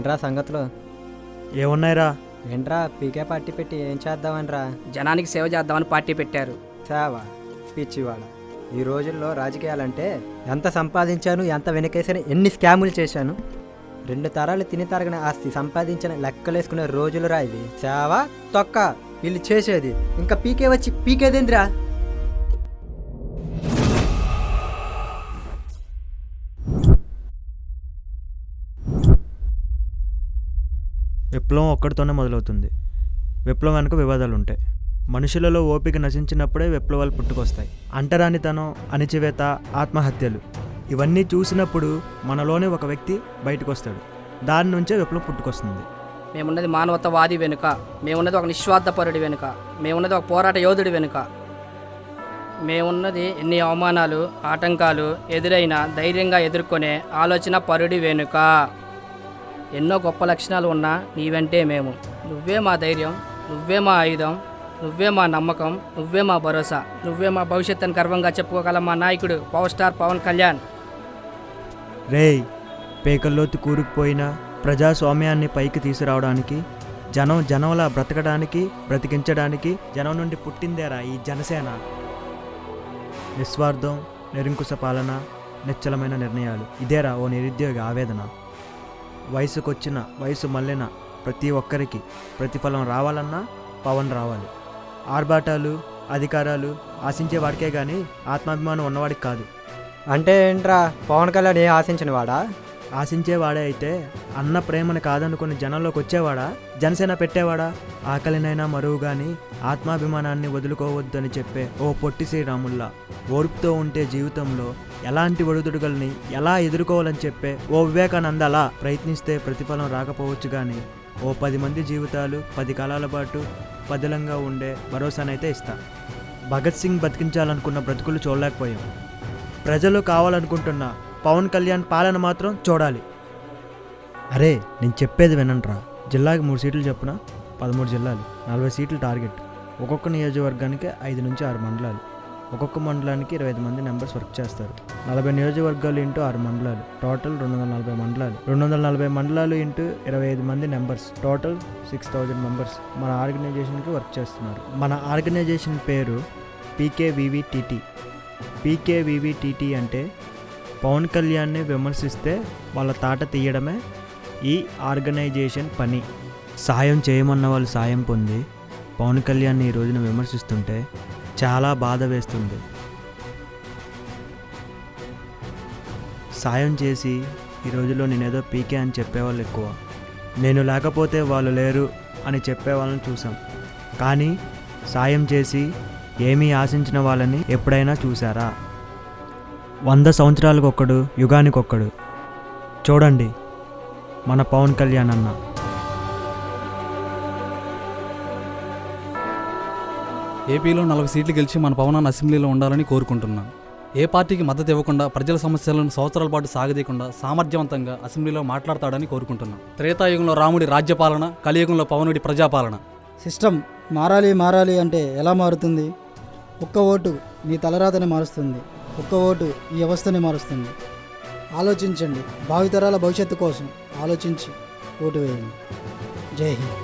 ఏంట్రా సంగతులు? ఏమున్నాయిరా? ఏంట్రా పీకే పార్టీ పెట్టి ఏం చేద్దామనిరా? జనానికి సేవ చేద్దామని పార్టీ పెట్టారు. సేవ పిచ్చివాడ. ఈ రోజుల్లో రాజకీయాలంటే ఎంత సంపాదించాను, ఎంత వెనకేసాను, ఎన్ని స్కాములు చేశాను, 2 తరాలు తిని తరగని ఆస్తి సంపాదించిన లెక్కలేసుకునే రోజులు రా ఇవి. సేవ తొక్క వీళ్ళు చేసేది. ఇంకా పీకే వచ్చి పీకేదేంద్రా? విప్లవం ఒక్కడితోనే మొదలవుతుంది. విప్లవం వెనుక వివాదాలు ఉంటాయి. మనుషులలో ఓపిక నశించినప్పుడే విప్లవాలు పుట్టుకొస్తాయి. అంటరానితనం, అణిచివేత, ఆత్మహత్యలు ఇవన్నీ చూసినప్పుడు మనలోనే ఒక వ్యక్తి బయటకు వస్తాడు. దాని నుంచే విప్లవం పుట్టుకొస్తుంది. మేమున్నది మానవతావాది వెనుక, మేమున్నది ఒక నిస్వార్థపరుడి వెనుక, మేమున్నది ఒక పోరాట యోధుడి వెనుక, మేమున్నది ఎన్ని అవమానాలు, ఆటంకాలు ఎదురైనా ధైర్యంగా ఎదుర్కొనే ఆలోచన పరుడి వెనుక. ఎన్నో గొప్ప లక్షణాలు ఉన్నా నీవంటే మేము. నువ్వే మా ధైర్యం, నువ్వే మా ఆయుధం, నువ్వే మా నమ్మకం, నువ్వే మా భరోసా, నువ్వే మా భవిష్యత్తుని గర్వంగా చెప్పుకోగల మా నాయకుడు పవర్ స్టార్ పవన్ కళ్యాణ్. రేయ్, పేకల్లోతు కూరుకుపోయిన ప్రజాస్వామ్యాన్ని పైకి తీసుకురావడానికి, జనంలా బ్రతకడానికి, బ్రతికించడానికి జనం నుండి పుట్టిందేరా ఈ జనసేన. నిస్వార్థం, నిరంకుశ పాలన, నిశ్చలమైన నిర్ణయాలు, ఇదేరా ఓ నిరుద్యోగి ఆవేదన. వయసు మళ్ళిన ప్రతి ఒక్కరికి ప్రతిఫలం రావాలన్నా పవన్ రావాలి. ఆర్భాటాలు, అధికారాలు ఆశించే వాడికే కానీ ఆత్మాభిమానం ఉన్నవాడికి కాదు. అంటే ఏంట్రా, పవన్ కళ్యాణ్ ఏ ఆశించిన వాడా? ఆశించేవాడే అయితే అన్న ప్రేమను కాదనుకుని జనంలోకి వచ్చేవాడా? జనసేన పెట్టేవాడా? ఆకలినైనా మరువు గాని ఆత్మాభిమానాన్ని వదులుకోవద్దని చెప్పే ఓ పొట్టి శ్రీరాముల్లా, ఓర్పుతో ఉంటే జీవితంలో ఎలాంటి ఒడిదుడుకుల్ని ఎలా ఎదుర్కోవాలని చెప్పే ఓ వివేకానందలా ప్రయత్నిస్తే ప్రతిఫలం రాకపోవచ్చు కానీ ఓ 10 మంది జీవితాలు 10 కాలాల పాటు పదిలంగా ఉండే భరోసానైతే ఇస్తా. భగత్ సింగ్ బతికించాలనుకున్న బ్రతుకులు చూడలేకపోయాం. ప్రజలు కావాలనుకుంటున్న పవన్ కళ్యాణ్ పాలన మాత్రం చూడాలి. అరే, నేను చెప్పేది వినంట్రా. జిల్లాకి 3 సీట్లు చొప్పున 13 జిల్లాలు, 40 సీట్లు టార్గెట్. ఒక్కొక్క నియోజకవర్గానికి 5 నుంచి 6 మండలాలు. ఒక్కొక్క మండలానికి 25 మంది మెంబర్స్ వర్క్ చేస్తారు. 40 నియోజకవర్గాలు ఇంటూ 6 మండలాలు, టోటల్ 240 మండలాలు. 240 మండలాలు ఇంటూ 25 మంది మెంబర్స్, టోటల్ 6000 మెంబర్స్ మన ఆర్గనైజేషన్కి వర్క్ చేస్తున్నారు. మన ఆర్గనైజేషన్ పేరు పీకేవీవీటీటీ. పీకేవీవీటీటీ అంటే పవన్ కళ్యాణ్ని విమర్శిస్తే వాళ్ళ తాట తీయడమే ఈ ఆర్గనైజేషన్ పని. సాయం చేయమన్న వాళ్ళు సాయం పొంది పవన్ కళ్యాణ్ని ఈ రోజున విమర్శిస్తుంటే చాలా బాధ వేస్తుంది. సాయం చేసి ఈ రోజుల్లో నేనేదో పీకే అని చెప్పేవాళ్ళు ఎక్కువ. నేను లేకపోతే వాళ్ళు లేరు అని చెప్పేవాళ్ళని చూసాం. కానీ సాయం చేసి ఏమీ ఆశించిన వాళ్ళని ఎప్పుడైనా చూసారా? 100 సంవత్సరాలకొక్కడు, యుగానికొక్కడు. చూడండి మన పవన్ కళ్యాణ్ అన్న. ఏపీలో 40 సీట్లు గెలిచి మన పవన్ అన్న అసెంబ్లీలో ఉండాలని కోరుకుంటున్నాను. ఏ పార్టీకి మద్దతు ఇవ్వకుండా, ప్రజల సమస్యలను సంవత్సరాల పాటు సాగదీయకుండా సామర్థ్యవంతంగా అసెంబ్లీలో మాట్లాడతాడని కోరుకుంటున్నాను. త్రేతాయుగంలో రాముడి రాజ్యపాలన, కలియుగంలో పవనుడి ప్రజాపాలన. సిస్టమ్ మారాలి అంటే ఎలా మారుతుంది? ఒక్క ఓటు నీ తలరాతని మారుస్తుంది. ఒక్క ఓటు ఈ వ్యవస్థని మారుస్తుంది. ఆలోచించండి. భావితరాల భవిష్యత్తు కోసం ఆలోచించి ఓటు వేయండి. జై హింద్.